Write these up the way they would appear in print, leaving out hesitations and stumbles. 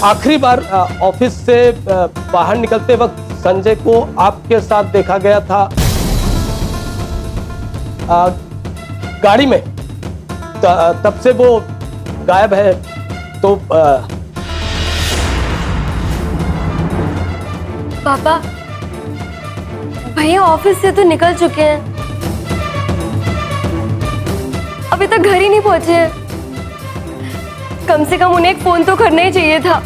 आखिरी बार ऑफिस से बाहर निकलते वक्त संजय को आपके साथ देखा गया था गाड़ी में। तब से वो गायब है। तो पापा, भैया ऑफिस से तो निकल चुके हैं, अभी तक घर ही नहीं पहुंचे हैं। कम से कम उन्हें एक फोन तो करना ही चाहिए था।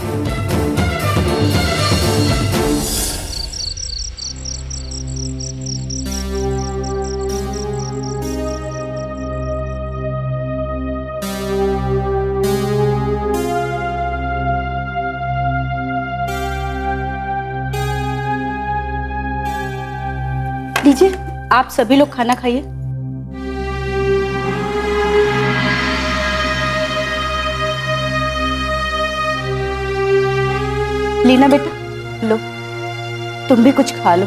लीजिए, आप सभी लोग खाना खाइए। लीना बेटा, लो तुम भी कुछ खा लो।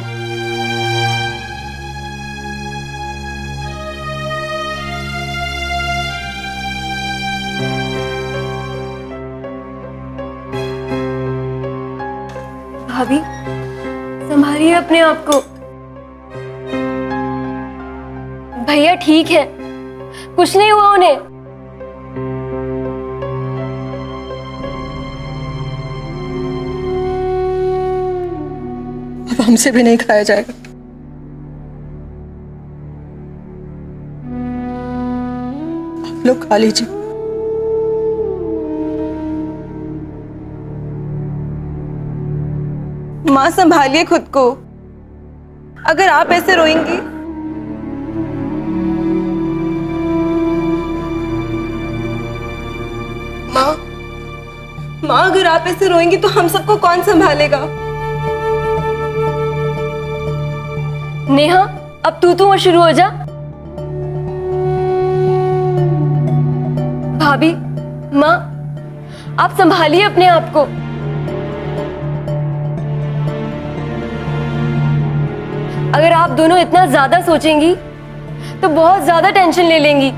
भाभी, संभालिए अपने आप को। भैया ठीक है, कुछ नहीं हुआ उन्हें। अब हमसे भी नहीं खाया जाएगा। आप लोग खा लीजिए। माँ, संभालिए खुद को। अगर आप ऐसे रोएंगी माँ, अगर आप ऐसे रोएंगी तो हम सबको कौन संभालेगा? नेहा, अब तू और शुरू हो जा। भाभी, माँ, आप संभालिए अपने आप को। अगर आप दोनों इतना ज्यादा सोचेंगी तो बहुत ज्यादा टेंशन ले लेंगी।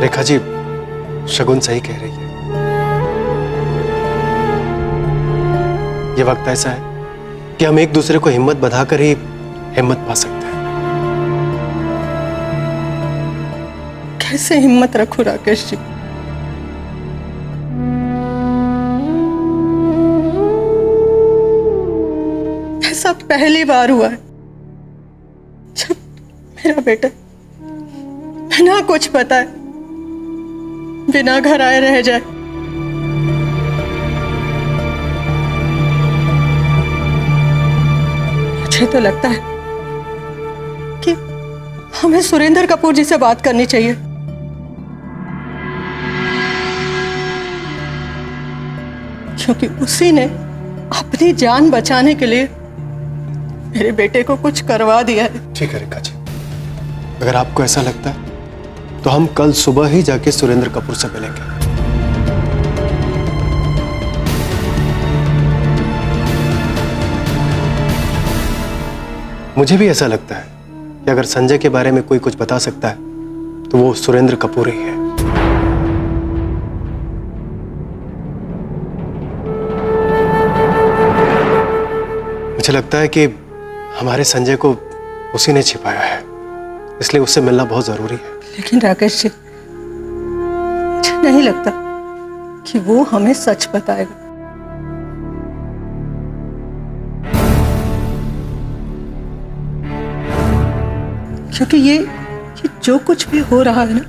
रेखा जी, शगुन सही कह रही है। ये वक्त ऐसा है कि हम एक दूसरे को हिम्मत बधाकर ही हिम्मत पा सकते हैं। कैसे हिम्मत रखूं राकेश जी? ऐसा पहली बार हुआ है जब मेरा बेटा बिना कुछ बताए बिना घर आए रह जाए। मुझे तो लगता है कि हमें सुरेंद्र कपूर जी से बात करनी चाहिए। क्योंकि उसी ने अपनी जान बचाने के लिए मेरे बेटे को कुछ करवा दिया है। ठीक है रेखा जी, अगर आपको ऐसा लगता है तो हम कल सुबह ही जाके सुरेंद्र कपूर से मिलेंगे। मुझे भी ऐसा लगता है कि अगर संजय के बारे में कोई कुछ बता सकता है तो वो सुरेंद्र कपूर ही है। मुझे लगता है कि हमारे संजय को उसी ने छिपाया है, इसलिए उससे मिलना बहुत जरूरी है। लेकिन राकेश जी, मुझे नहीं लगता कि वो हमें सच बताएगा। क्योंकि ये जो कुछ भी हो रहा है ना,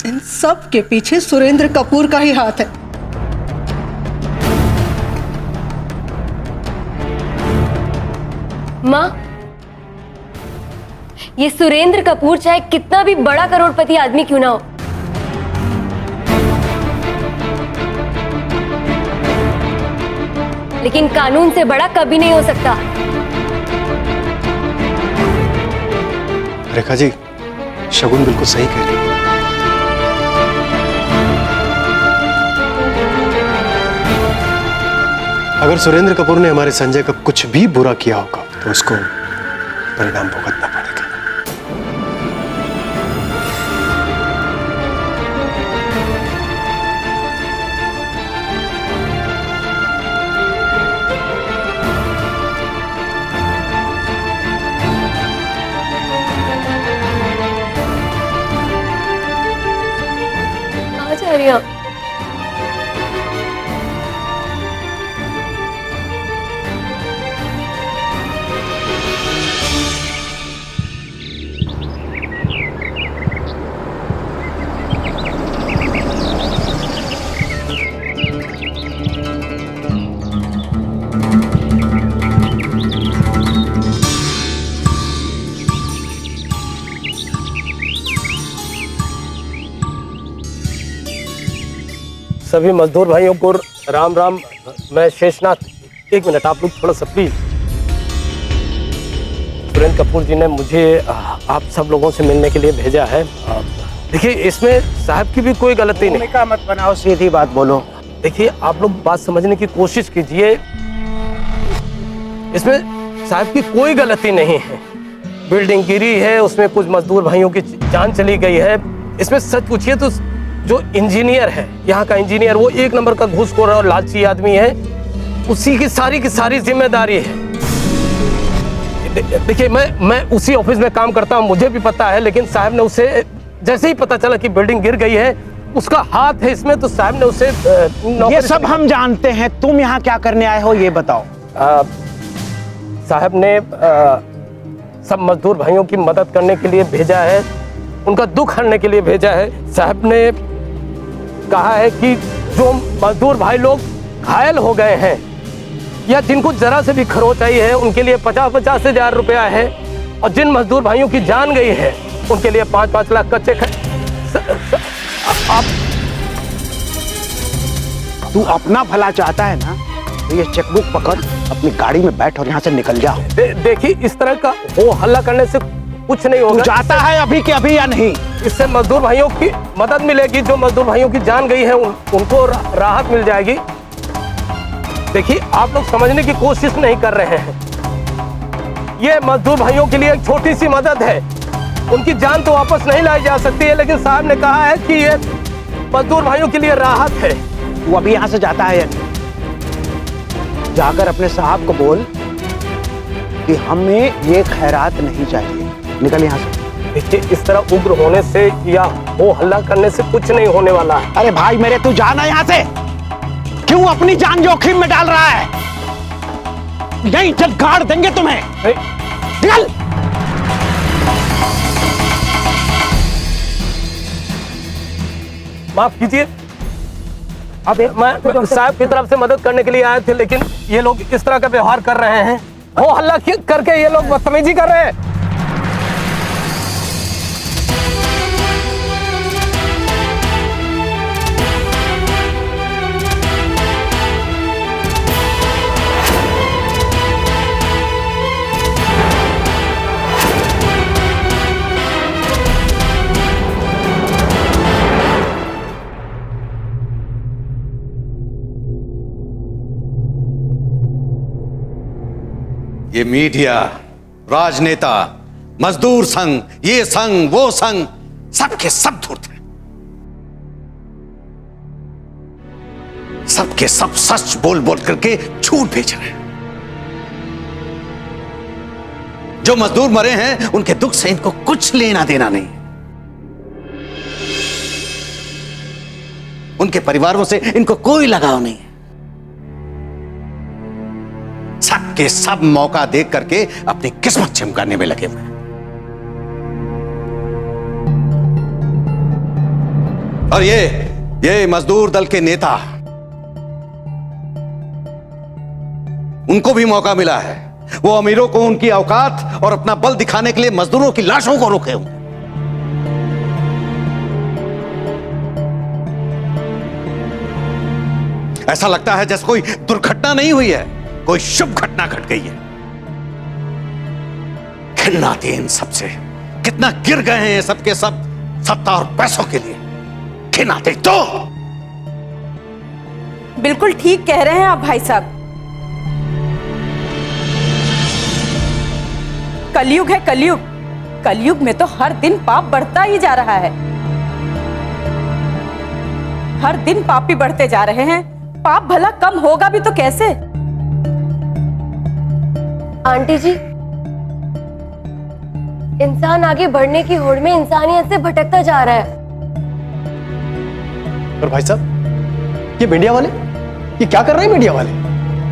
इन सब के पीछे सुरेंद्र कपूर का ही हाथ है। माँ, ये सुरेंद्र कपूर चाहे कितना भी बड़ा करोड़पति आदमी क्यों ना हो, लेकिन कानून से बड़ा कभी नहीं हो सकता। रेखा जी, शगुन बिल्कुल सही कह रही है। अगर सुरेंद्र कपूर ने हमारे संजय का कुछ भी बुरा किया होगा तो उसको परिणाम भुगतना पड़ेगा। जिम्मेदारियां। सभी मजदूर भाइयों को राम राम। मैं शेषनाथ। एक मिनट, आप लोग थोड़ा सा प्लीज। सुरेंद्र कपूर जी ने मुझे आप सब लोगों से मिलने के लिए भेजा है। देखिए, इसमें साहब की भी कोई गलती नहीं। भूमिका मत बनाओ, सीधी बात बोलो। देखिए, आप लोग बात समझने की कोशिश कीजिए। इसमें साहब की कोई गलती नहीं है। बिल्डिंग गिरी है, उसमें कुछ मजदूर भाइयों की जान चली गई है। इसमें सच पूछिए तो जो इंजीनियर है, यहाँ का इंजीनियर, वो एक नंबर का घूसखोर और लालची आदमी है। उसी की सारी जिम्मेदारी है। देखिए, मैं उसी ऑफिस में काम करता हूँ, मुझे भी पता है। लेकिन साहब ने उसे जैसे ही पता चला कि बिल्डिंग गिर गई है, उसका हाथ है इसमें, तो साहब ने उसे ये सब हम जानते हैं। तुम यहाँ क्या करने आए हो ये बताओ। साहब ने सब मजदूर भाइयों की मदद करने के लिए भेजा है, उनका दुख हरने के लिए भेजा है। साहब ने कहा है कि जो मजदूर भाई लोग घायल हो गए हैं या जिनको जरा से भी खरोच आई है, उनके लिए 50-50 हजार रुपया है। और जिन मजदूर भाइयों की जान गई है, उनके लिए 5-5 लाख कच्चे आप तू अपना भला चाहता है ना, तो ये चेकबुक पकड़, अपनी गाड़ी में बैठ और यहाँ से निकल जा। देखिए, इस तरह का हो हल्ला करने से कुछ नहीं होगा। तू जाता है अभी के अभी या नहीं? इससे मजदूर भाइयों की मदद मिलेगी। जो मजदूर भाइयों की जान गई है, उनको राहत मिल जाएगी। देखिए, आप लोग समझने की कोशिश नहीं कर रहे हैं। ये मजदूर भाइयों के लिए एक छोटी सी मदद है। उनकी जान तो वापस नहीं लाई जा सकती है, लेकिन साहब ने कहा है कि ये मजदूर भाइयों के लिए राहत है। तू अभी यहाँ से जाता है या नहीं? जाकर अपने साहब को बोल कि हमें ये खैरात नहीं चाहिए। निकल यहाँ से। देखिए, इस तरह उग्र होने से या हो हल्ला करने से कुछ नहीं होने वाला है। अरे भाई मेरे, तू जाना यहाँ से। क्यों अपनी जान जोखिम में डाल रहा है? नहीं, चल गाड़ देंगे तुम्हें। निकल। माफ कीजिए, अब मैं साहब की तरफ से मदद करने के लिए आए थे, लेकिन ये लोग इस तरह का व्यवहार कर रहे हैं। हो हल्ला करके ये लोग बदतमीजी कर रहे हैं। ये मीडिया, राजनेता, मजदूर संघ, ये संघ, वो संघ, सबके सब धूर्त हैं। सबके सब सच बोल बोल करके झूठ भेज रहे हैं। जो मजदूर मरे हैं, उनके दुख से इनको कुछ लेना देना नहीं। उनके परिवारों से इनको कोई लगाव नहीं है। सबके सब मौका देख करके अपनी किस्मत चमकाने में लगे हुए हैं। और ये मजदूर दल के नेता, उनको भी मौका मिला है। वो अमीरों को उनकी औकात और अपना बल दिखाने के लिए मजदूरों की लाशों को रोके हुए। ऐसा लगता है जैसे कोई दुर्घटना नहीं हुई है, कोई शुभ घटना घट गई है। घृणा आती है इन सबसे। कितना गिर गए हैं ये सबके सब सत्ता और पैसों के लिए। घृणा आती तो। बिल्कुल ठीक कह रहे हैं आप भाई साहब। कलयुग है कलयुग। कलयुग में तो हर दिन पाप बढ़ता ही जा रहा है। हर दिन पापी बढ़ते जा रहे हैं। पाप भला कम होगा भी तो कैसे? आंटी जी, इंसान आगे बढ़ने की होड़ में इंसानियत से भटकता जा रहा है। और भाई साहब, ये मीडिया वाले, ये क्या कर रहे हैं मीडिया वाले,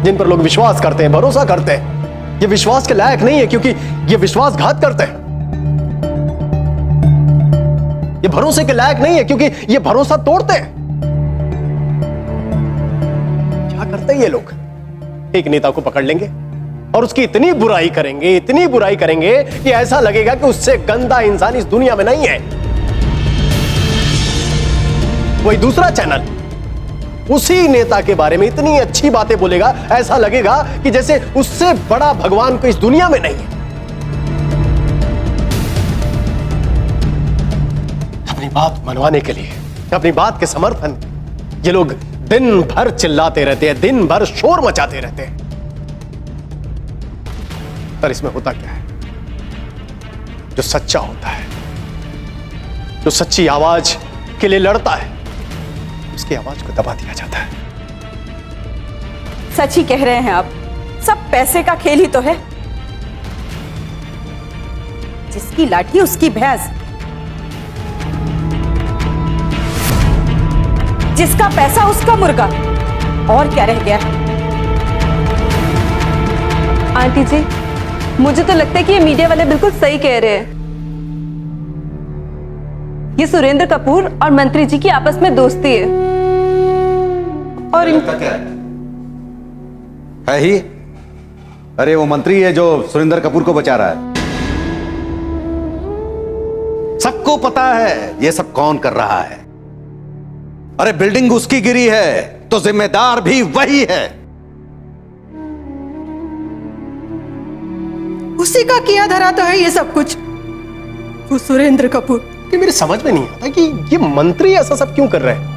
जिन पर लोग विश्वास करते हैं, भरोसा करते हैं? ये विश्वास के लायक नहीं है, क्योंकि ये विश्वासघात करते हैं। ये भरोसे के लायक नहीं है, क्योंकि ये भरोसा तोड़ते हैं। क्या करते हैं ये लोग? एक नेता को पकड़ लेंगे और उसकी इतनी बुराई करेंगे, इतनी बुराई करेंगे कि ऐसा लगेगा कि उससे गंदा इंसान इस दुनिया में नहीं है। वही दूसरा चैनल उसी नेता के बारे में इतनी अच्छी बातें बोलेगा, ऐसा लगेगा कि जैसे उससे बड़ा भगवान को इस दुनिया में नहीं है। अपनी बात मनवाने के लिए, अपनी बात के समर्थन ये लोग दिन भर चिल्लाते रहते हैं, दिन भर शोर मचाते रहते हैं। पर इसमें होता क्या है? जो सच्चा होता है, जो सच्ची आवाज के लिए लड़ता है, उसकी आवाज को दबा दिया जाता है। सच ही कह रहे हैं आप, सब पैसे का खेल ही तो है। जिसकी लाठी उसकी भैंस, जिसका पैसा उसका मुर्गा, और क्या रह गया? आंटी जी, मुझे तो लगता है कि ये मीडिया वाले बिल्कुल सही कह रहे हैं। ये सुरेंद्र कपूर और मंत्री जी की आपस में दोस्ती है। और इनका क्या है ही? अरे वो मंत्री है जो सुरेंद्र कपूर को बचा रहा है। सबको पता है ये सब कौन कर रहा है। अरे बिल्डिंग उसकी गिरी है तो जिम्मेदार भी वही है। उसी का किया धरा तो है ये सब कुछ, वो सुरेंद्र कपूर। कि मेरे समझ में नहीं आता कि ये मंत्री ऐसा सब क्यों कर रहे हैं।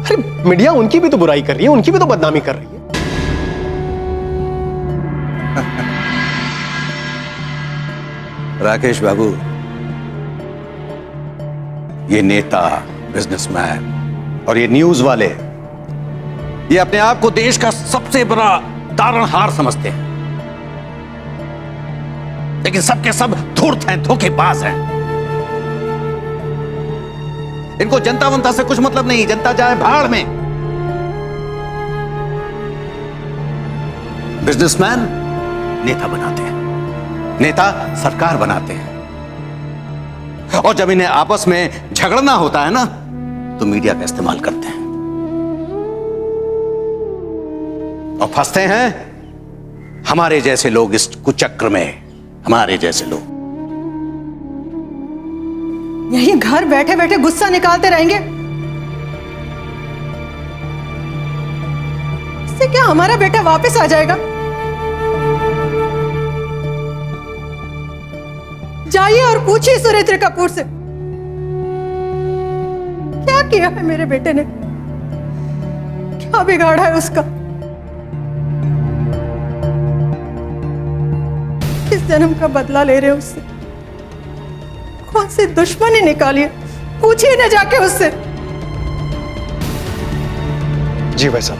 अरे मीडिया उनकी भी तो बुराई कर रही है, उनकी भी तो बदनामी कर रही है। राकेश बाबू, ये नेता, बिजनेसमैन और ये न्यूज वाले, ये अपने आप को देश का सबसे बड़ा तारणहार समझते हैं, लेकिन सबके सब धूर्त हैं, धोखेबाज हैं। इनको जनता वंता से कुछ मतलब नहीं, जनता जाए भाड़ में। बिजनेसमैन नेता बनाते हैं, नेता सरकार बनाते हैं, और जब इन्हें आपस में झगड़ना होता है ना, तो मीडिया का इस्तेमाल करते हैं और फंसते हैं हमारे जैसे लोग इस कुचक्र में, हमारे जैसे लोग। यही घर बैठे बैठे गुस्सा निकालते रहेंगे। इससे क्या हमारा बेटा वापस आ जाएगा? जाइए और पूछिए सुरेंद्र कपूर से, क्या किया है मेरे बेटे ने, क्या बिगाड़ा है उसका। किस जन्म का बदला ले रहे हो उससे, कौन सी दुश्मनी निकाली है, पूछिए ना जाके उससे। जी भाई साहब,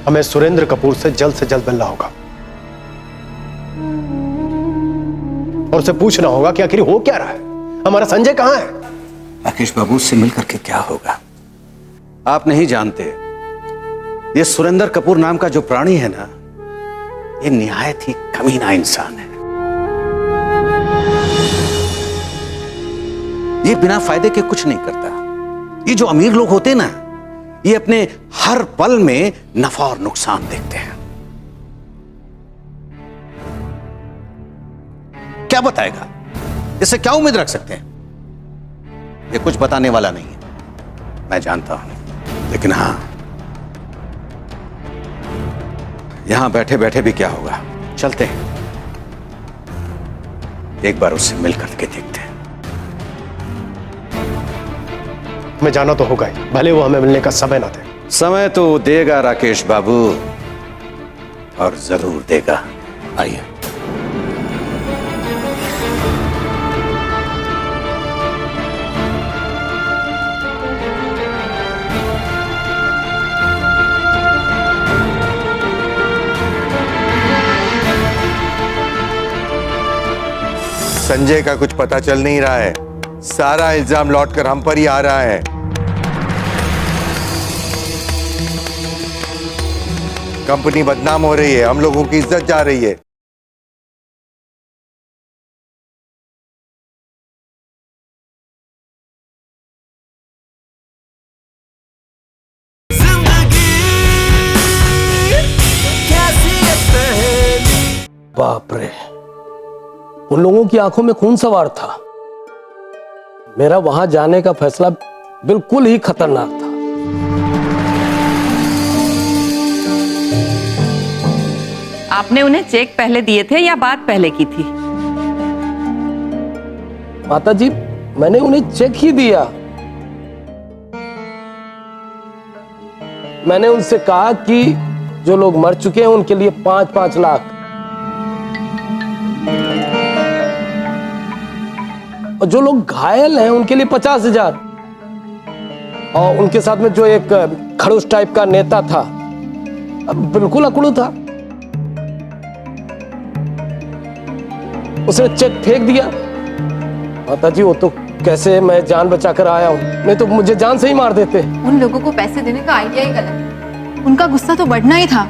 हमें सुरेंद्र कपूर से जल्द मिलना होगा और उसे पूछना होगा कि आखिर हो क्या रहा है, हमारा संजय कहां है। राकेश बाबू से मिलकर के क्या होगा? आप नहीं जानते, ये सुरेंद्र कपूर नाम का जो प्राणी है ना, ये निहायत ही कमीना इंसान है। ये बिना फायदे के कुछ नहीं करता। ये जो अमीर लोग होते हैं ना, ये अपने हर पल में नफा और नुकसान देखते हैं। क्या बताएगा? इससे क्या उम्मीद रख सकते हैं? ये कुछ बताने वाला नहीं है, मैं जानता हूं। लेकिन हां, यहां बैठे बैठे भी क्या होगा, चलते हैं एक बार उससे मिलकर के देखते हैं। हमें जाना तो होगा ही, भले वो हमें मिलने का समय ना दे। समय तो देगा राकेश बाबू, और जरूर देगा। आइए। संजय का कुछ पता चल नहीं रहा है। सारा इल्जाम लौटकर हम पर ही आ रहा है। कंपनी बदनाम हो रही है, हम लोगों की इज्जत जा रही है। बाप रे, उन लोगों की आंखों में खून सवार था। मेरा वहां जाने का फैसला बिल्कुल ही खतरनाक था। आपने उन्हें चेक पहले दिए थे या बात पहले की थी? माता जी, मैंने उन्हें चेक ही दिया। मैंने उनसे कहा कि जो लोग मर चुके हैं उनके लिए 5-5 लाख और जो लोग घायल हैं उनके लिए 50,000। और उनके साथ में जो एक खड़ूस टाइप का नेता था, बिल्कुल अकड़ू था, उसने चेक फेंक दिया। माता जी, वो तो कैसे मैं जान बचाकर आया हूं, नहीं तो मुझे जान से ही मार देते। उन लोगों को पैसे देने का आइडिया ही गलत है। उनका गुस्सा तो बढ़ना ही था।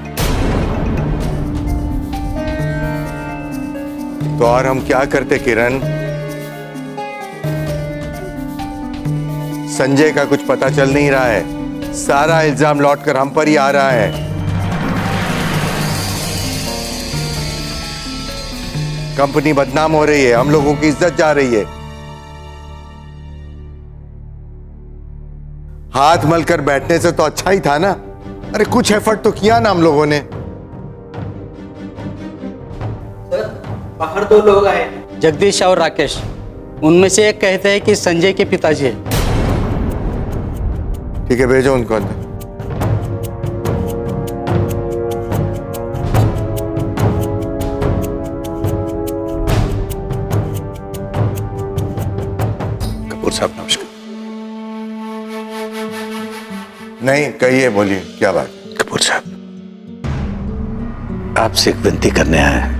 तो और हम क्या करते किरण? संजय का कुछ पता चल नहीं रहा है, सारा इल्जाम लौटकर हम पर ही आ रहा है। कंपनी बदनाम हो रही है, हम लोगों की इज्जत जा रही है। हाथ मलकर बैठने से तो अच्छा ही था ना। अरे कुछ एफर्ट तो किया ना हम लोगों ने। बाहर 2 लोग आए, जगदीश और राकेश। उनमें से एक कहते हैं कि संजय के पिताजी है। ठीक है, भेजो उनको अंदर। कपूर साहब नमस्कार। नहीं, कहिए, बोलिए, क्या बात? कपूर साहब, आपसे एक विनती करने आया है।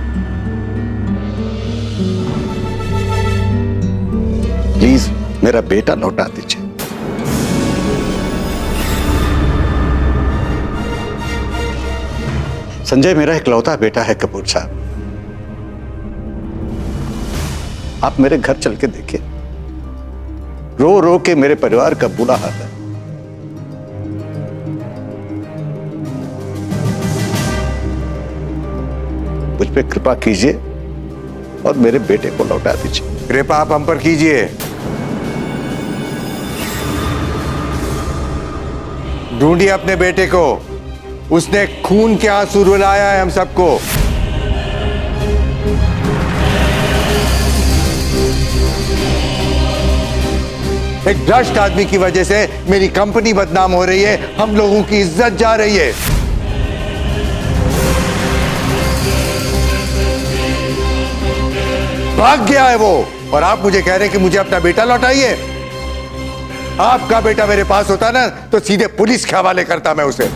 प्लीज मेरा बेटा लौटा दीजिए। संजय मेरा इकलौता बेटा है कपूर साहब। आप मेरे घर चल के देखिए, रो रो के मेरे परिवार का बुरा हाल है। मुझ पे कृपा कीजिए और मेरे बेटे को लौटा दीजिए। कृपा आप हम पर कीजिए। ढूंढिए अपने बेटे को, उसने खून के आंसू रुलाया है हम सबको। एक भ्रष्ट आदमी की वजह से मेरी कंपनी बदनाम हो रही है, हम लोगों की इज्जत जा रही है। भाग गया है वो, और आप मुझे कह रहे हैं कि मुझे अपना बेटा लौटाइए। आपका बेटा मेरे पास होता ना तो सीधे पुलिस के हवाले करता मैं उसे।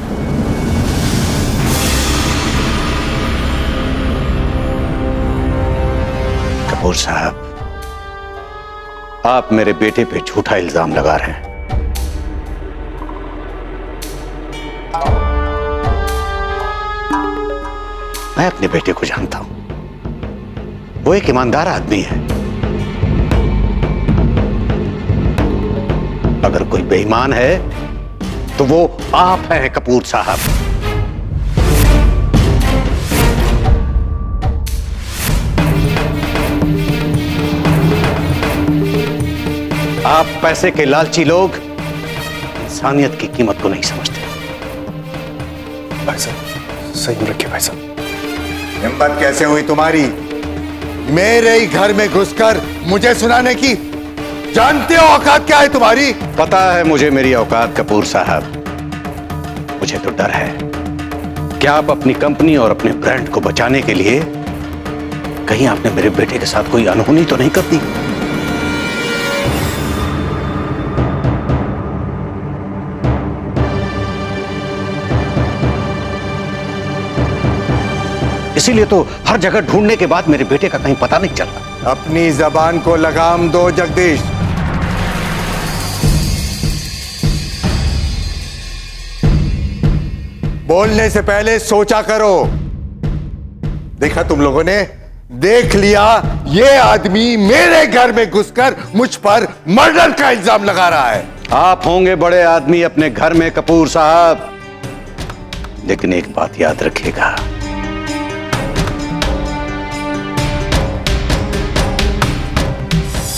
कपूर साहब, आप मेरे बेटे पे झूठा इल्जाम लगा रहे हैं। मैं अपने बेटे को जानता हूं, वो एक ईमानदार आदमी है। अगर कोई बेईमान है तो वो आप हैं कपूर साहब। आप पैसे के लालची लोग इंसानियत की कीमत को नहीं समझते। भाई साहब, सही में रखिए भाई साहब। हिम्मत कैसे हुई तुम्हारी मेरे ही घर में घुसकर मुझे सुनाने की? जानते हो औकात क्या है तुम्हारी? पता है मुझे मेरी औकात कपूर साहब। मुझे तो डर है कि आप अपनी कंपनी और अपने ब्रांड को बचाने के लिए कहीं आपने मेरे बेटे के साथ कोई अनहोनी तो नहीं कर दी। इसीलिए तो हर जगह ढूंढने के बाद मेरे बेटे का कहीं पता नहीं चल रहा। अपनी जबान को लगाम दो जगदीश। बोलने से पहले सोचा करो। देखा तुम लोगों ने, देख लिया, ये आदमी मेरे घर में घुसकर मुझ पर मर्डर का इल्जाम लगा रहा है। आप होंगे बड़े आदमी अपने घर में कपूर साहब, लेकिन एक बात याद रखिएगा,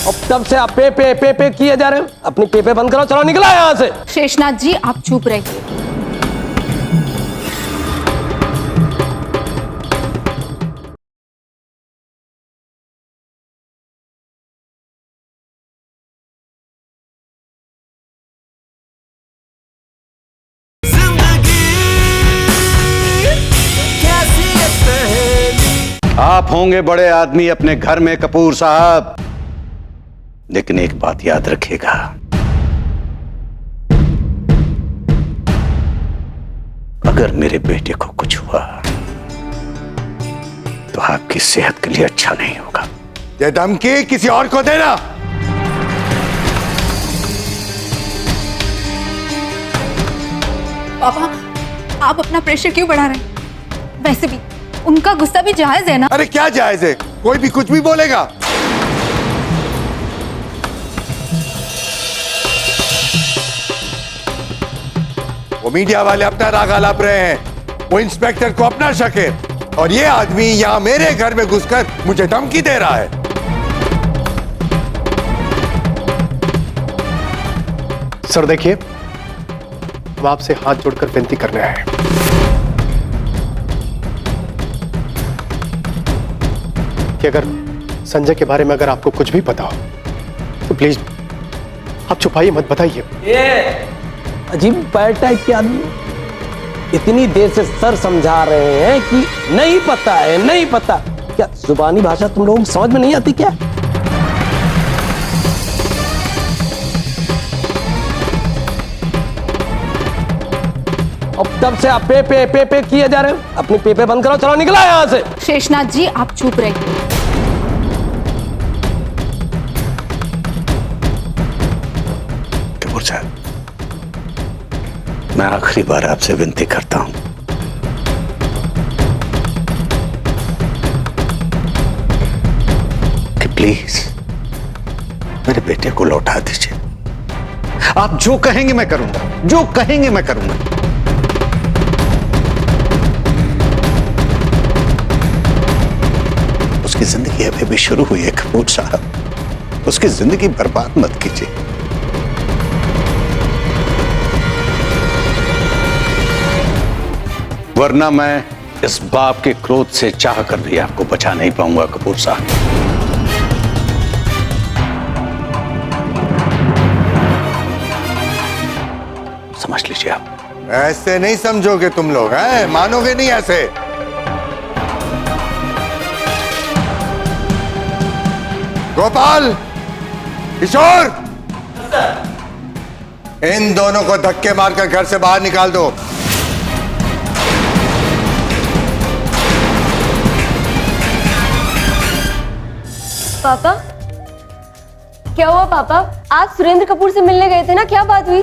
अब तब से आप पे किए जा रहे हैं। अपनी पे बंद करो, चलो निकला यहां से। शेषनाथ जी आप चुप रहिए। आप होंगे बड़े आदमी अपने घर में कपूर साहब, लेकिन एक बात याद रखिएगा, अगर मेरे बेटे को कुछ हुआ तो आपकी सेहत के लिए अच्छा नहीं होगा। ये धमकी किसी और को देना। पापा आप अपना प्रेशर क्यों बढ़ा रहे हैं? वैसे भी उनका गुस्सा भी जायज है ना। अरे क्या जायज है, कोई भी कुछ भी बोलेगा। वो मीडिया वाले अपना राग आलाप रहे हैं, वो इंस्पेक्टर को अपना शक है, और ये आदमी यहां मेरे घर में घुसकर मुझे धमकी दे रहा है। सर देखिए, हम आपसे हाथ जोड़कर विनती कर रहे हैं, कि अगर संजय के बारे में अगर आपको कुछ भी पता हो तो प्लीज आप छुपाइए मत, बताइए। ये अजीब पैर टाइप के आदमी इतनी देर से सर समझा रहे हैं कि नहीं पता है, नहीं पता। क्या जुबानी भाषा तुम लोगों को समझ में नहीं आती क्या? अब तब से आप पे किए जा रहे हैं। अपनी पे बंद करो, चलो निकला यहां से। शेषनाथ जी आप चुप रहिए। कपूर साहब, मैं आखिरी बार आपसे विनती करता हूं, कि प्लीज मेरे बेटे को लौटा दीजिए। आप जो कहेंगे मैं करूंगा, जो कहेंगे मैं करूंगा। उसकी जिंदगी अभी भी शुरू हुई है कपूर साहब, उसकी जिंदगी बर्बाद मत कीजिए। वरना मैं इस बाप के क्रोध से चाह कर भी आपको बचा नहीं पाऊंगा कपूर साहब। समझ लीजिए आप। ऐसे नहीं समझोगे तुम लोग, हैं? मानोगे नहीं ऐसे। गोपाल, किशोर, इन दोनों को धक्के मारकर घर से बाहर निकाल दो। पापा क्या हुआ? पापा आप सुरेंद्र कपूर से मिलने गए थे ना, क्या बात हुई?